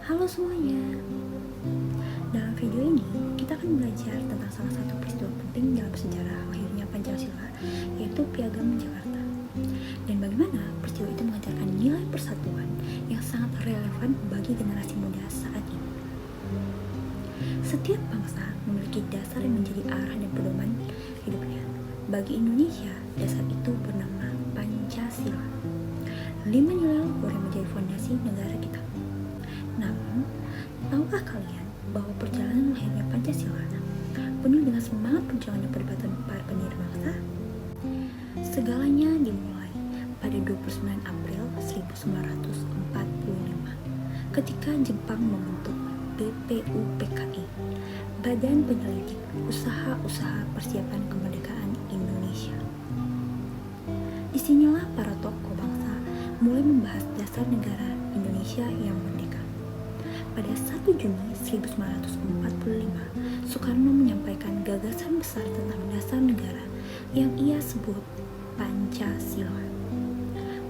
Halo semuanya, dalam video ini kita akan belajar tentang salah satu peristiwa penting dalam sejarah lahirnya Pancasila, yaitu Piagam Jakarta. Dan bagaimana peristiwa itu mengajarkan nilai persatuan yang sangat relevan bagi generasi muda saat ini. Setiap bangsa memiliki dasar yang menjadi arah dan pedoman hidupnya. Bagi Indonesia, dasar itu bernama Pancasila. 5 nilai luhur yang menjadi fondasi negara kita. Namun, tahukah kalian bahwa perjalanan lahirnya Pancasila penuh dengan semangat perjuangan dan perdebatan para pendiri bangsa? Segalanya dimulai pada 29 April 1945 ketika Jepang membentuk BPUPKI, Badan Penyelidik Usaha-Usaha Persiapan Kemerdekaan Indonesia. Disinilah para tokoh bangsa mulai membahas dasar negara Indonesia yang merdeka. Pada 1 Juni 1945, Soekarno menyampaikan gagasan besar tentang dasar negara yang ia sebut Pancasila.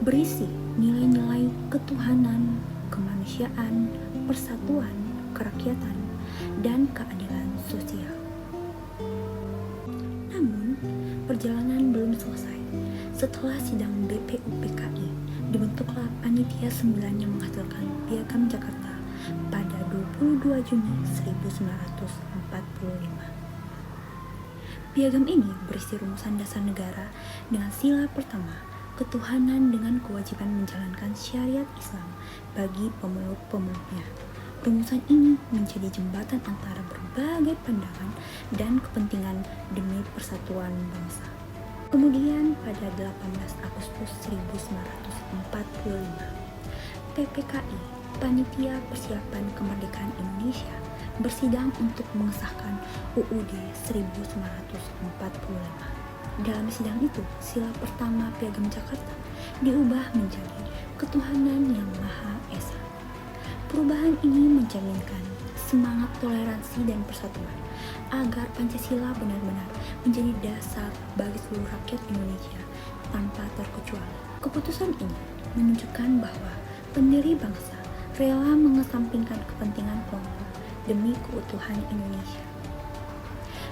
Berisi nilai-nilai ketuhanan, kemanusiaan, persatuan, kerakyatan, dan keadilan sosial. Namun, perjalanan belum selesai. Setelah sidang BPUPKI, dibentuklah Panitia 9 yang menghasilkan Piagam Jakarta pada 22 Juni 1945. Piagam ini berisi rumusan dasar negara dengan sila pertama, ketuhanan dengan kewajiban menjalankan syariat Islam bagi pemeluk-pemeluknya. Rumusan ini menjadi jembatan antara berbagai pandangan dan kepentingan demi persatuan bangsa. Kemudian pada 18 Agustus 1945, PPKI, Panitia Persiapan Kemerdekaan Indonesia, bersidang untuk mengesahkan UUD 1945. Dalam sidang itu, sila pertama Piagam Jakarta diubah menjadi ketuhanan yang Maha Esa. Perubahan ini mencerminkan semangat toleransi dan persatuan agar Pancasila benar-benar menjadi dasar bagi seluruh rakyat Indonesia tanpa terkecuali. Keputusan ini menunjukkan bahwa pendiri bangsa rela mengesampingkan kepentingan kelompok demi keutuhan Indonesia.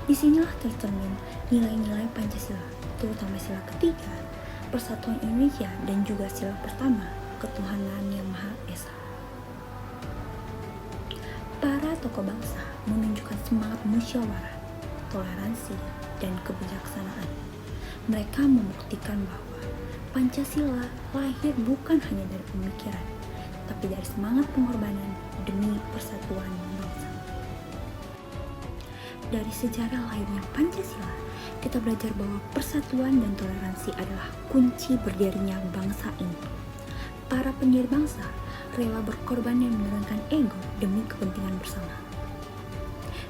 Disinilah tercermin nilai-nilai Pancasila, terutama sila ketiga, persatuan Indonesia, dan juga sila pertama, ketuhanan yang Maha Esa. Para tokoh bangsa menunjukkan semangat musyawarah, toleransi, dan kebijaksanaan. Mereka membuktikan bahwa Pancasila lahir bukan hanya dari pemikiran, tapi dari semangat pengorbanan demi persatuan bangsa. Dari sejarah lahirnya Pancasila, kita belajar bahwa persatuan dan toleransi adalah kunci berdirinya bangsa ini. Para pendiri bangsa rela berkorban dan menurunkan ego demi kepentingan bersama.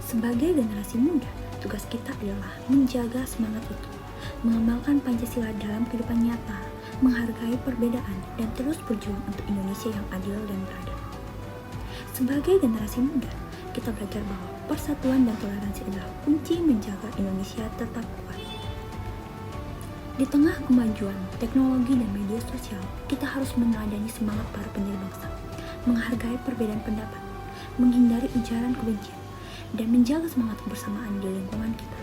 Sebagai generasi muda, tugas kita adalah menjaga semangat itu, mengamalkan Pancasila dalam kehidupan nyata, menghargai perbedaan, dan terus berjuang untuk Indonesia yang adil dan beradab. Sebagai generasi muda, kita belajar bahwa persatuan dan toleransi adalah kunci menjaga Indonesia tetap kuat. Di tengah kemajuan teknologi dan media sosial, kita harus meneladani semangat para pendiri bangsa, menghargai perbedaan pendapat, menghindari ujaran kebencian, dan menjaga semangat kebersamaan di lingkungan kita.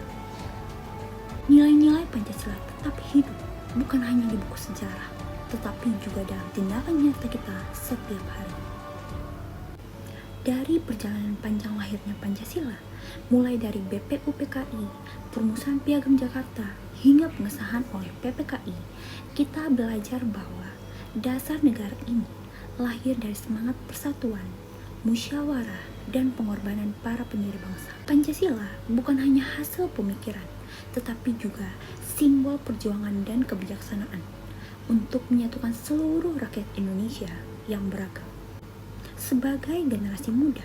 Nilai-nilai Pancasila tetap hidup, bukan hanya di buku sejarah, tetapi juga dalam tindakan nyata kita setiap hari. Dari perjalanan panjang lahirnya Pancasila, mulai dari BPUPKI, perumusan Piagam Jakarta, hingga pengesahan oleh PPKI, kita belajar bahwa dasar negara ini lahir dari semangat persatuan, musyawarah, dan pengorbanan para pendiri bangsa. Pancasila bukan hanya hasil pemikiran, tetapi juga simbol perjuangan dan kebijaksanaan untuk menyatukan seluruh rakyat Indonesia yang beragam. Sebagai generasi muda,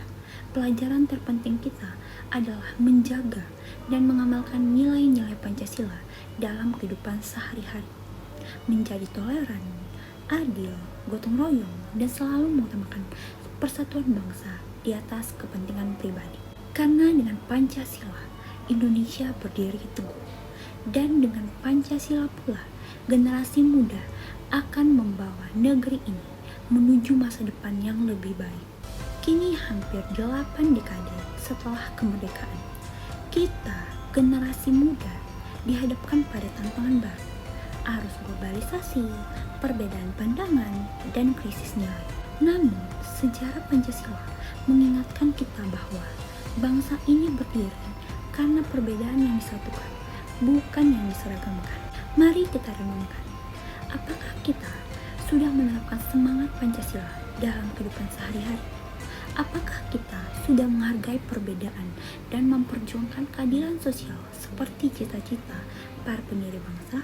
pelajaran terpenting kita adalah menjaga dan mengamalkan nilai-nilai Pancasila dalam kehidupan sehari-hari, menjadi toleran, adil, gotong royong, dan selalu mengutamakan persatuan bangsa di atas kepentingan pribadi. Karena dengan Pancasila, Indonesia berdiri teguh, dan dengan Pancasila pula, generasi muda akan membawa negeri ini menuju masa depan yang lebih baik. Kini hampir 8 dekade setelah kemerdekaan, kita, generasi muda, dihadapkan pada tantangan baru, arus globalisasi, perbedaan pandangan, dan krisis nilai. Namun, sejarah Pancasila mengingatkan kita bahwa bangsa ini berdiri karena perbedaan yang disatukan, bukan yang diseragamkan. Mari kita renungkan, apakah kita sudah menerapkan semangat Pancasila dalam kehidupan sehari-hari? Apakah kita sudah menghargai perbedaan dan memperjuangkan keadilan sosial seperti cita-cita para pendiri bangsa?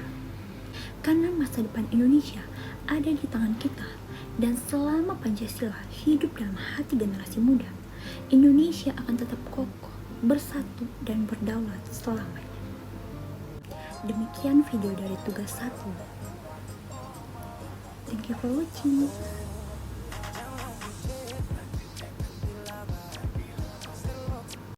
Karena masa depan Indonesia ada di tangan kita, dan selama Pancasila hidup dalam hati generasi muda, Indonesia akan tetap kokoh, bersatu, dan berdaulat selamanya. Demikian video dari tugas 1. Thank you for watching.